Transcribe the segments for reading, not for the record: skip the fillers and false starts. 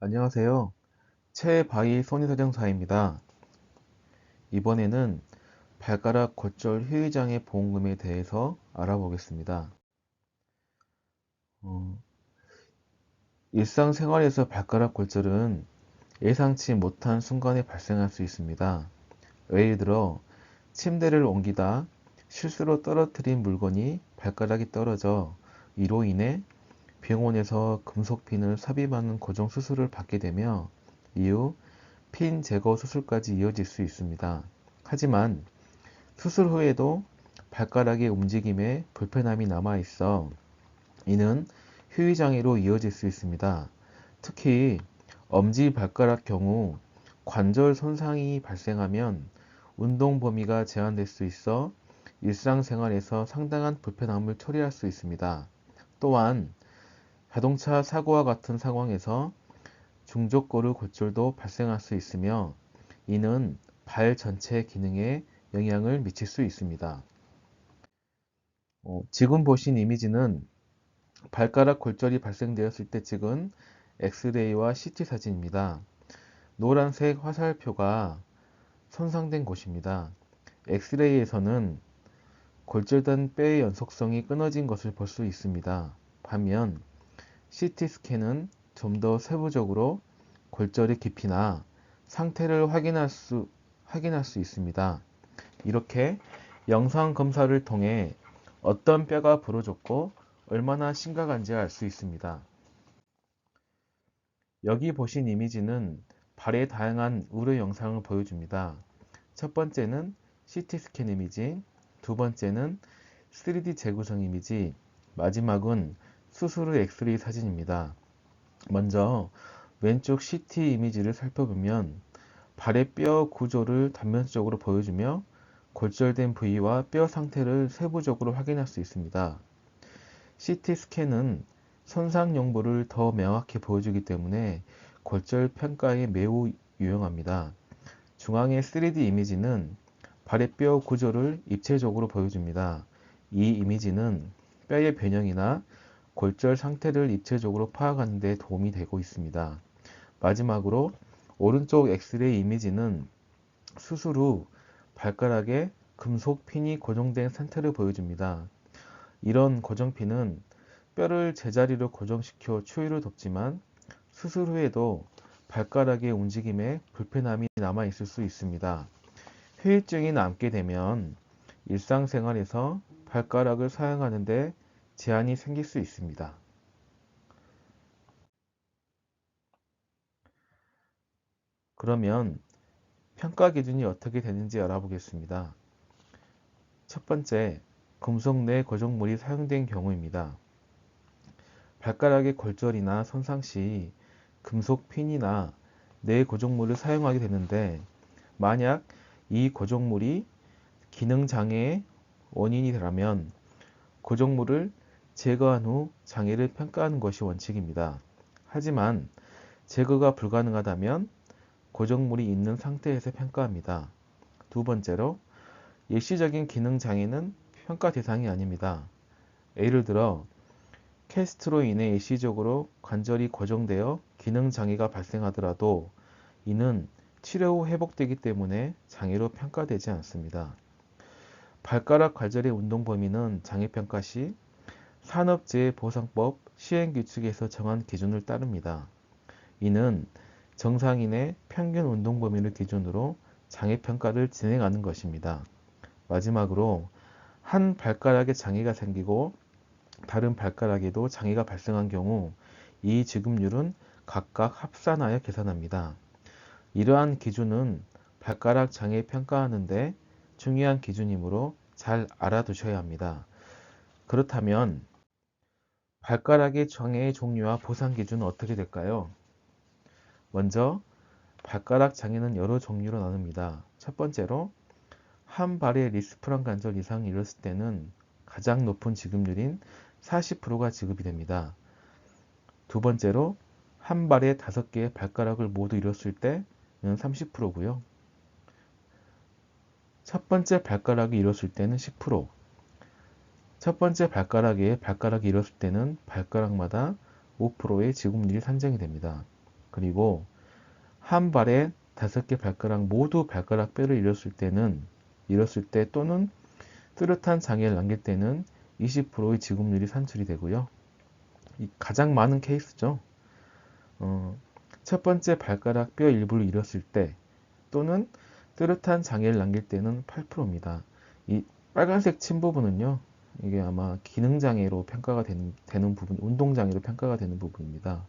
안녕하세요. 최바이 손해배상사입니다. 이번에는 발가락 골절 휴의장애 보험금에 대해서 알아보겠습니다. 어, 일상생활에서 발가락 골절은 예상치 못한 순간에 발생할 수 있습니다. 예를 들어 침대를 옮기다 실수로 떨어뜨린 물건이 발가락이 떨어져 이로 인해 병원에서 금속핀을 삽입하는 고정 수술을 받게 되며 이후 핀 제거 수술까지 이어질 수 있습니다. 하지만 수술 후에도 발가락의 움직임에 불편함이 남아 있어 이는 휴의장애로 이어질 수 있습니다. 특히 엄지발가락 경우 관절 손상이 발생하면 운동 범위가 제한될 수 있어 일상생활에서 상당한 불편함을 초래할 수 있습니다. 또한 자동차 사고와 같은 상황에서 중족골의 골절도 발생할 수 있으며 이는 발 전체 기능에 영향을 미칠 수 있습니다. 지금 보신 이미지는 발가락 골절이 발생되었을 때 찍은 엑스레이와 CT 사진입니다. 노란색 화살표가 손상된 곳입니다. 엑스레이에서는 골절된 뼈의 연속성이 끊어진 것을 볼 수 있습니다. 반면 CT 스캔은 좀 더 세부적으로 골절의 깊이나 상태를 확인할 수 있습니다. 이렇게 영상 검사를 통해 어떤 뼈가 부러졌고 얼마나 심각한지 알 수 있습니다. 여기 보신 이미지는 발의 다양한 우려 영상을 보여줍니다. 첫 번째는 CT 스캔 이미지, 두 번째는 3D 재구성 이미지, 마지막은 수술 후 엑스레이 사진입니다. 먼저 왼쪽 CT 이미지를 살펴보면 발의 뼈 구조를 단면적으로 보여주며 골절된 부위와 뼈 상태를 세부적으로 확인할 수 있습니다. CT 스캔은 손상 용부를 더 명확히 보여주기 때문에 골절 평가에 매우 유용합니다. 중앙의 3D 이미지는 발의 뼈 구조를 입체적으로 보여줍니다. 이 이미지는 뼈의 변형이나 골절 상태를 입체적으로 파악하는 데 도움이 되고 있습니다. 마지막으로 오른쪽 엑스레이 이미지는 수술 후 발가락에 금속 핀이 고정된 상태를 보여줍니다. 이런 고정핀은 뼈를 제자리로 고정시켜 추위를 덮지만 수술 후에도 발가락의 움직임에 불편함이 남아 있을 수 있습니다. 후유증이 남게 되면 일상생활에서 발가락을 사용하는 데 제한이 생길 수 있습니다. 그러면 평가 기준이 어떻게 되는지 알아보겠습니다. 첫 번째, 금속 내 고정물이 사용된 경우입니다. 발가락의 골절이나 손상 시 금속 핀이나 내 고정물을 사용하게 되는데 만약 이 고정물이 기능 장애의 원인이 되라면 고정물을 제거한 후 장애를 평가하는 것이 원칙입니다. 하지만 제거가 불가능하다면 고정물이 있는 상태에서 평가합니다. 두 번째로 일시적인 기능 장애는 평가 대상이 아닙니다. 예를 들어 캐스트로 인해 일시적으로 관절이 고정되어 기능 장애가 발생하더라도 이는 치료 후 회복되기 때문에 장애로 평가되지 않습니다. 발가락 관절의 운동 범위는 장애평가 시 산업재해보상법 시행규칙에서 정한 기준을 따릅니다. 이는 정상인의 평균 운동 범위를 기준으로 장애평가를 진행하는 것입니다. 마지막으로 한 발가락에 장애가 생기고 다른 발가락에도 장애가 발생한 경우 이 지급률은 각각 합산하여 계산합니다. 이러한 기준은 발가락 장애 평가하는 데 중요한 기준이므로 잘 알아두셔야 합니다. 그렇다면 발가락의 장애의 종류와 보상 기준은 어떻게 될까요? 먼저 발가락 장애는 여러 종류로 나눕니다. 첫 번째로 한 발의 리스프랑 관절 이상이 이뤘을 때는 가장 높은 지급률인 40%가 지급이 됩니다. 두 번째로 한 발에 5개의 발가락을 모두 이뤘을 때는 30%고요. 첫 번째 발가락이 이뤘을 때는 10%, 첫 번째 발가락에 발가락이 이뤘을 때는 발가락마다 5%의 지급률이 산정이 됩니다. 그리고 한 발에 5개 발가락 모두 발가락 뼈를 잃었을 때 또는 뚜렷한 장애를 남길 때는 20%의 지급률이 산출이 되고요. 가장 많은 케이스죠. 첫 번째 발가락 뼈 일부를 잃었을 때 또는 뚜렷한 장애를 남길 때는 8%입니다. 이 빨간색 침 부분은요, 이게 아마 기능장애로 평가가 되는 부분, 운동장애로 평가가 되는 부분입니다.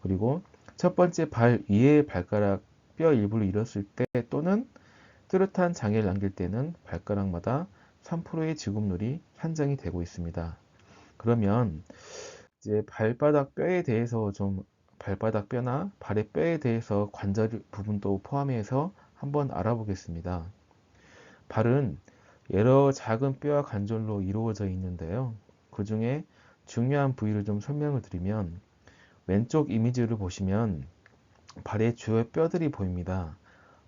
그리고 첫 번째 발 위의 발가락 뼈 일부를 잃었을 때 또는 뚜렷한 장애를 남길 때는 발가락마다 3%의 지급률이 산정이 되고 있습니다. 그러면 이제 발바닥 뼈나 발의 뼈에 대해서 관절 부분도 포함해서 한번 알아보겠습니다. 발은 여러 작은 뼈와 관절로 이루어져 있는데요. 그 중에 중요한 부위를 좀 설명을 드리면 왼쪽 이미지를 보시면 발의 주요 뼈들이 보입니다.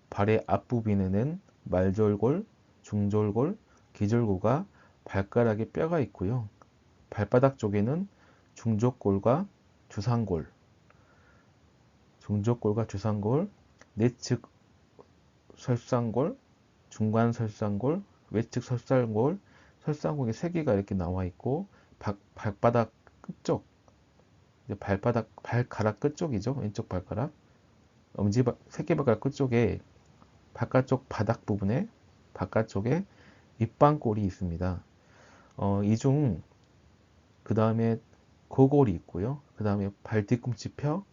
발의 앞부분에는 말절골, 중절골, 기절골과 발가락에 뼈가 있고요. 발바닥 쪽에는 중족골과 주상골, 내측 설상골, 중간 설상골, 외측 설상골, 설상골이 3개가 이렇게 나와 있고 발바닥 끝쪽, 발가락 끝쪽이죠. 왼쪽 발가락, 새끼발가락 끝쪽에 바깥쪽 바닥 부분에 바깥쪽에 입방골이 있습니다. 그 다음에 고골이 있고요. 그 다음에 발 뒤꿈치뼈,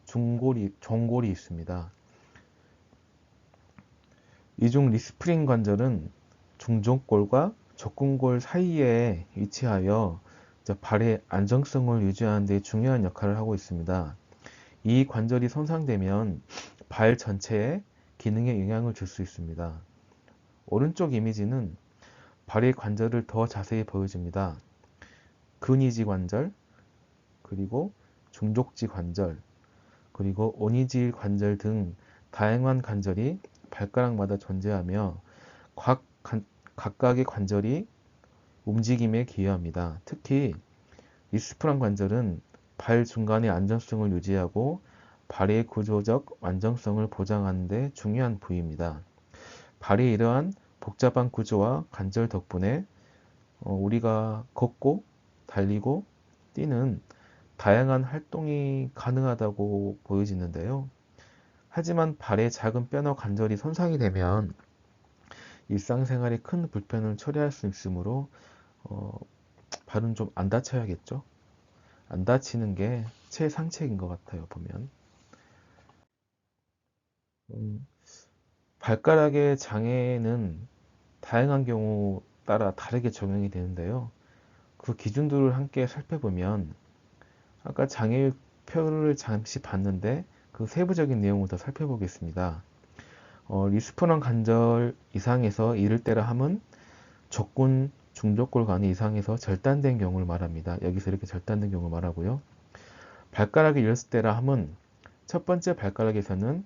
종골이 있습니다. 이중 리스프링 관절은 중족골과 적근골 사이에 위치하여 발의 안정성을 유지하는 데 중요한 역할을 하고 있습니다. 이 관절이 손상되면 발 전체에 기능에 영향을 줄 수 있습니다. 오른쪽 이미지는 발의 관절을 더 자세히 보여줍니다. 근이지 관절, 그리고 중족지 관절, 그리고 온이지 관절 등 다양한 관절이 발가락마다 존재하며 각각의 관절이 움직임에 기여합니다. 특히 리스프란 관절은 발 중간의 안정성을 유지하고 발의 구조적 완전성을 보장하는 데 중요한 부위입니다. 발의 이러한 복잡한 구조와 관절 덕분에 우리가 걷고 달리고 뛰는 다양한 활동이 가능하다고 보여지는데요. 하지만 발의 작은 뼈나 관절이 손상이 되면 일상생활에 큰 불편을 초래할 수 있으므로 발은 좀 안 다쳐야겠죠. 안 다치는 게 최상책인 것 같아요, 보면. 발가락의 장애는 다양한 경우 따라 다르게 적용이 되는데요. 그 기준들을 함께 살펴보면 아까 장애표를 잠시 봤는데 그 세부적인 내용을 더 살펴보겠습니다. 리스프런 관절 이상에서 이를 때라 함은 적군 중족골 간의 이상에서 절단된 경우를 말합니다. 여기서 이렇게 절단된 경우를 말하고요. 발가락이 잃었을 때라 함은 첫 번째 발가락에서는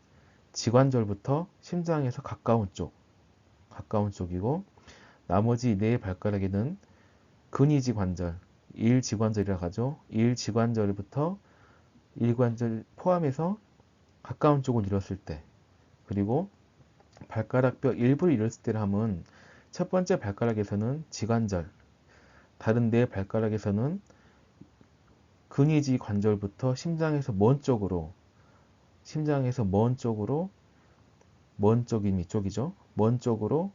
지관절부터 심장에서 가까운 쪽이고 나머지 4 발가락에는 근이지 관절, 일지관절이라고 하죠. 일지관절부터 일관절 포함해서 가까운 쪽을 잃었을 때, 그리고 발가락 뼈 일부를 잃었을 때를 하면 첫 번째 발가락에서는 지관절, 다른 4 발가락에서는 근이지 관절부터 심장에서 먼 쪽으로 먼 쪽인 이쪽이죠. 먼 쪽으로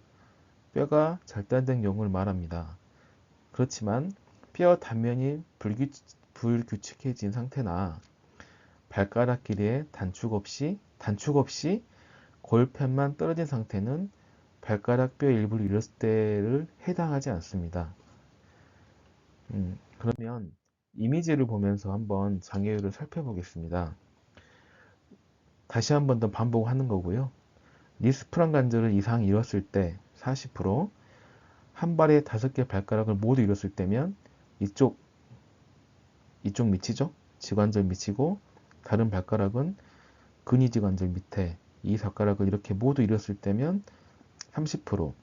뼈가 절단된 경우를 말합니다. 그렇지만 뼈 단면이 불규칙해진 상태나 발가락 길이에 단축 없이 골편만 떨어진 상태는 발가락 뼈 일부를 잃었을 때를 해당하지 않습니다. 그러면 이미지를 보면서 한번 장애율을 살펴보겠습니다. 다시 한번 더 반복하는 거고요. 리스프란 관절을 이상 잃었을 때 40%, 한 발에 5개 발가락을 모두 잃었을 때면 이쪽 밑이죠. 지관절 밑이고 다른 발가락은 근이지관절 밑에 이 발가락을 이렇게 모두 잃었을 때면 30%,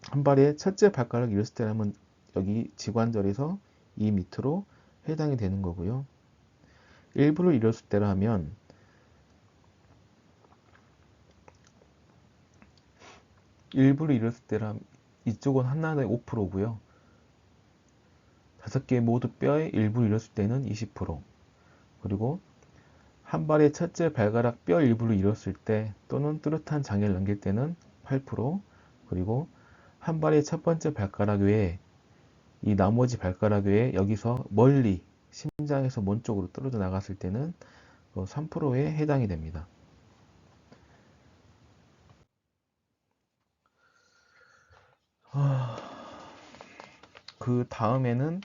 한 발에 첫째 발가락 잃었을 때라면 여기 지관절에서 이 밑으로 해당이 되는 거고요. 일부를 잃었을 때라 하면 일부를 잃었을 때랑 이쪽은 하나의 5%고요. 5개 모두 뼈의 일부를 잃었을 때는 20%. 그리고 한 발의 첫째 발가락 뼈 일부를 잃었을 때 또는 뚜렷한 장애를 넘길 때는 8%. 그리고 한 발의 첫 번째 발가락 외에 이 나머지 발가락 외에 여기서 멀리 심장에서 몸 쪽으로 떨어져 나갔을 때는 3%에 해당이 됩니다. 그 다음에는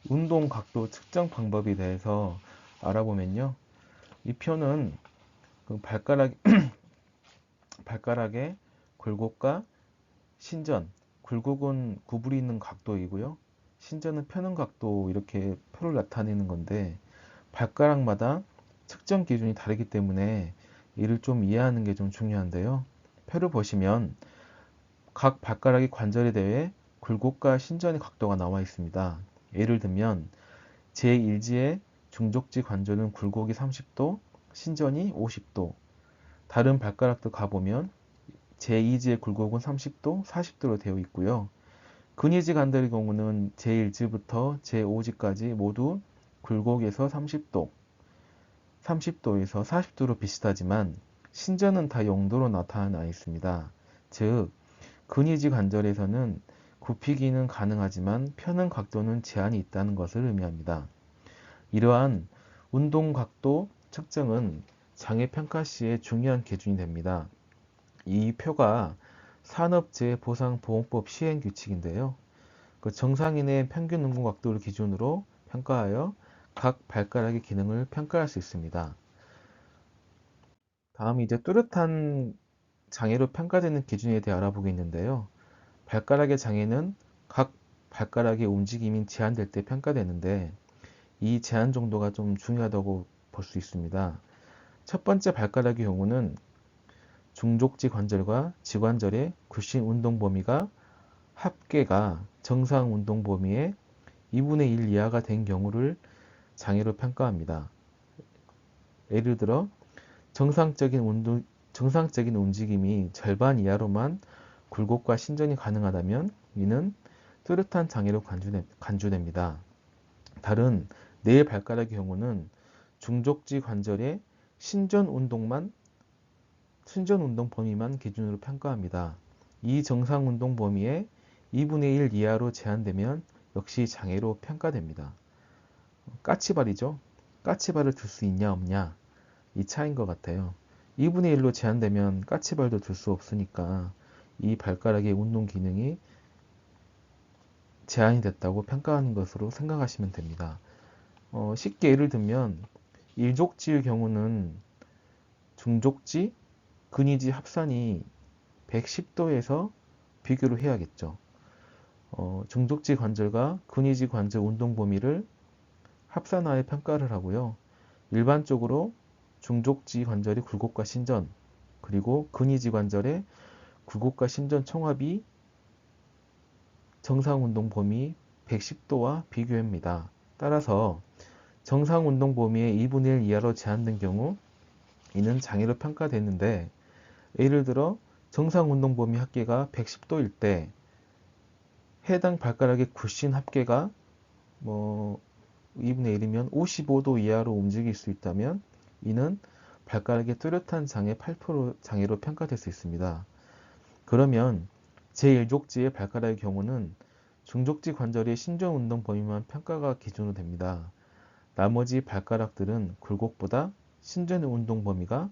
운동 각도 측정 방법에 대해서 알아보면요. 이 표는 그 발가락의 굴곡과 신전, 굴곡은 구부리 있는 각도이고요. 신전은 펴는 각도 이렇게 표를 나타내는 건데 발가락마다 측정 기준이 다르기 때문에 이를 좀 이해하는 게 좀 중요한데요. 표를 보시면 각 발가락의 관절에 대해 굴곡과 신전의 각도가 나와 있습니다. 예를 들면 제1지의 중족지 관절은 굴곡이 30도, 신전이 50도. 다른 발가락도 가보면 제2지의 굴곡은 30도, 40도로 되어 있고요. 근위지 관절의 경우는 제1지부터 제5지까지 모두 굴곡에서 30도, 30도에서 40도로 비슷하지만 신전은 다 0도로 나타나 있습니다. 즉, 근위지 관절에서는 굽히기는 가능하지만 펴는 각도는 제한이 있다는 것을 의미합니다. 이러한 운동 각도 측정은 장애 평가 시에 중요한 기준이 됩니다. 이 표가 산업재해보상보험법 시행 규칙인데요. 그 정상인의 평균 운동 각도를 기준으로 평가하여 각 발가락의 기능을 평가할 수 있습니다. 다음 이제 뚜렷한 장애로 평가되는 기준에 대해 알아보겠는데요. 발가락의 장애는 각 발가락의 움직임이 제한될 때 평가되는데 이 제한 정도가 좀 중요하다고 볼 수 있습니다. 첫 번째 발가락의 경우는 중족지 관절과 지관절의 굴신 운동 범위가 합계가 정상 운동 범위의 2분의 1 이하가 된 경우를 장애로 평가합니다. 예를 들어 정상적인 움직임이 절반 이하로만 굴곡과 신전이 가능하다면 이는 뚜렷한 장애로 간주됩니다. 다른 네 발가락의 경우는 중족지 관절의 신전 운동 범위만 기준으로 평가합니다. 이 정상 운동 범위의 2분의 1 이하로 제한되면 역시 장애로 평가됩니다. 까치발이죠. 까치발을 들 수 있냐 없냐 이 차이인 것 같아요. 2분의 1로 제한되면 까치발도 들 수 없으니까 이 발가락의 운동 기능이 제한이 됐다고 평가하는 것으로 생각하시면 됩니다. 쉽게 예를 들면 일족지의 경우는 중족지, 근위지 합산이 110도에서 비교를 해야겠죠. 중족지 관절과 근위지 관절 운동 범위를 합산하여 평가를 하고요. 일반적으로 중족지 관절의 굴곡과 신전, 그리고 근위지 관절의 굴곡과 신전 총합이 정상 운동 범위 110도와 비교합니다. 따라서 정상 운동 범위의 2분의 1 이하로 제한된 경우 이는 장애로 평가되는데 예를 들어 정상 운동 범위 합계가 110도일 때 해당 발가락의 굴신 합계가 2분의 1이면 55도 이하로 움직일 수 있다면 이는 발가락의 뚜렷한 장애 8% 장애로 평가될 수 있습니다. 그러면 제1족지의 발가락의 경우는 중족지 관절의 신전 운동 범위만 평가가 기준으로 됩니다. 나머지 발가락들은 굴곡보다 신전의 운동 범위가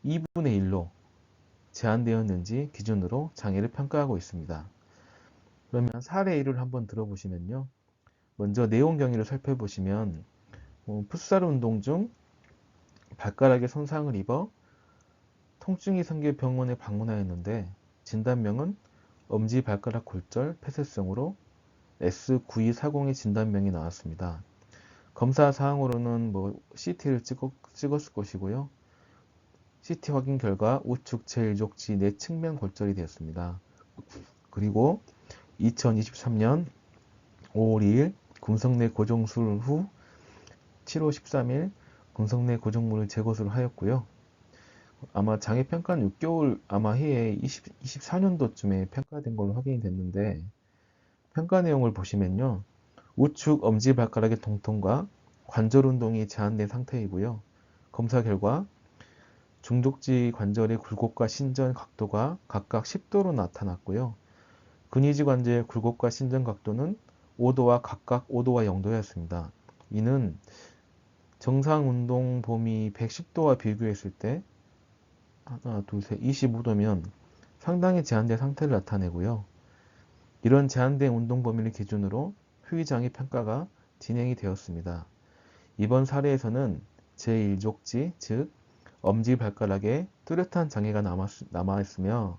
2분의 1로 제한되었는지 기준으로 장애를 평가하고 있습니다. 그러면 사례 1을 한번 들어보시면요. 먼저 내용 경위를 살펴보시면 풋살 운동 중 발가락에 손상을 입어 통증이 생겨 병원에 방문하였는데 진단명은 엄지발가락 골절 폐쇄성으로 S9240의 진단명이 나왔습니다. 검사 사항으로는 CT를 찍었을 것이고요. CT 확인 결과 우측 제1족지 내 측면 골절이 되었습니다. 그리고 2023년 5월 2일 금성내 고정술 후 7월 13일 금성내 고정물을 재고수를 하였고요. 아마 장애 평가는 6개월 아마 해에 24년도쯤에 평가된 걸로 확인이 됐는데 평가 내용을 보시면요. 우측 엄지발가락의 통통과 관절 운동이 제한된 상태이고요. 검사 결과 중족지 관절의 굴곡과 신전 각도가 각각 10도로 나타났고요. 근위지 관절의 굴곡과 신전 각도는 5도와 각각 5도와 0도였습니다. 이는 정상 운동 범위 110도와 비교했을 때 하나, 둘, 셋, 25도면 상당히 제한된 상태를 나타내고요. 이런 제한된 운동 범위를 기준으로 후위장애 평가가 진행이 되었습니다. 이번 사례에서는 제1족지, 즉 엄지발가락에 뚜렷한 장애가 남아있으며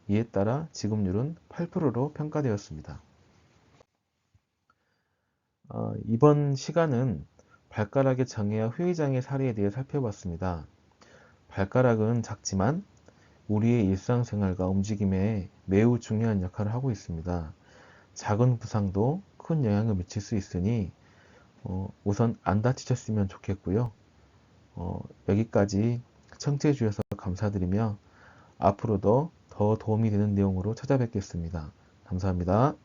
이에 따라 지급률은 8%로 평가되었습니다. 이번 시간은 발가락의 장애와 후위장애 사례에 대해 살펴봤습니다. 발가락은 작지만 우리의 일상생활과 움직임에 매우 중요한 역할을 하고 있습니다. 작은 부상도 큰 영향을 미칠 수 있으니 우선 안 다치셨으면 좋겠고요. 여기까지 청취해 주셔서 감사드리며 앞으로도 더 도움이 되는 내용으로 찾아뵙겠습니다. 감사합니다.